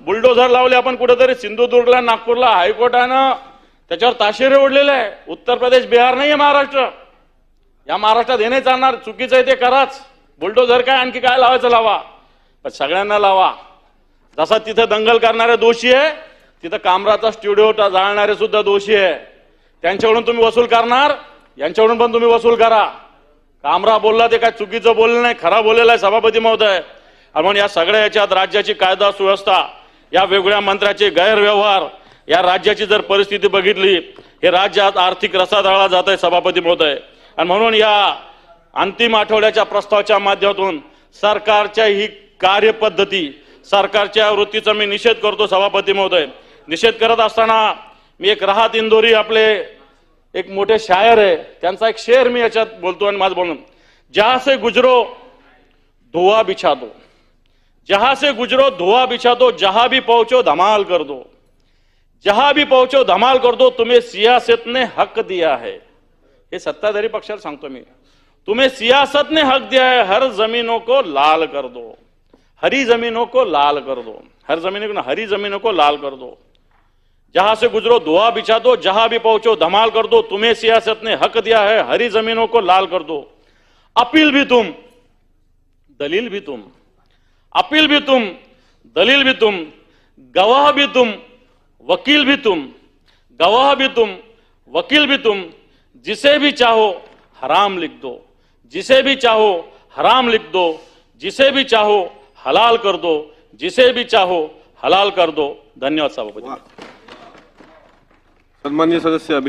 Bulldozer लावले आपण कुठेतरी सिंधुदुर्गला, नागपूरला. हायकोर्टानं त्याच्यावर ताशेरे ओढलेले आहे. उत्तर प्रदेश, बिहार नाहीये महाराष्ट्र. या महाराष्ट्रात हे नाही चालणार. चुकीचं आहे ते कराच. बुलडोझर काय आणखी काय लावायचं लावा, पण सगळ्यांना लावा. जसा तिथे दंगल करणारे दोषी आहे, तिथं कामराचा स्टुडिओ जाळणारे सुद्धा दोषी आहे. त्यांच्याकडून तुम्ही वसूल करणार, यांच्याकडून पण तुम्ही वसूल करा. कामरा बोलला ते काय चुकीचं बोललं नाही, खरा बोललेला आहे सभापती महोदय. म्हणून या सगळ्या याच्यात राज्याची कायदा सुव्यवस्था, या वेगवेगळ्या मंत्र्याचे गैरव्यवहार, या राज्याची जर परिस्थिती बघितली, हे राज्यात आर्थिक रसातळाला जात आहे सभापती महोदय. आणि म्हणून या अंतिम आठवड्याच्या प्रस्तावाच्या माध्यमातून सरकारच्या ही कार्यपद्धती, सरकारच्या वृत्तीचा मी निषेध करतो सभापती महोदय. निषेध करत असताना मी एक राहत इंदोरी आपले एक मोठे शायर आहे, त्यांचा एक शेर मी याच्यात बोलतो आणि माझं बोलून. जहां से गुजरो धुआं बिछा दो, जहां से गुजरो धुआं बिछा दो, जहां भी पहुंचो धमाल कर दो, जहां भी पहुंचो धमाल कर दो, तुम्हें सियासत ने हक दिया है. हे सत्ताधारी पक्षाला सांगतो मी. तुम्हें सियासत ने हक दिया है, हर जमीनों को लाल कर दो, हरी जमीनों को लाल कर दो, हर जमीनों को, हरी जमीनों को लाल कर दो. जहां से गुजरो धुआं बिछा दो, जहां भी पहुंचो धमाल कर दो, तुम्हें सियासत ने हक दिया है, हरी जमीनों को लाल कर दो. अपील भी तुम, दलील भी तुम, अपील भी तुम, दलील भी तुम, गवाह भी तुम, वकील भी तुम, गवाह भी तुम, वकील भी तुम. जिसे भी चाहो हराम लिख दो, जिसे भी चाहो हराम लिख दो, जिसे भी चाहो हलाल कर दो, जिसे भी चाहो हलाल कर दो. धन्यवाद सभापती. सन्माननीय सदस्य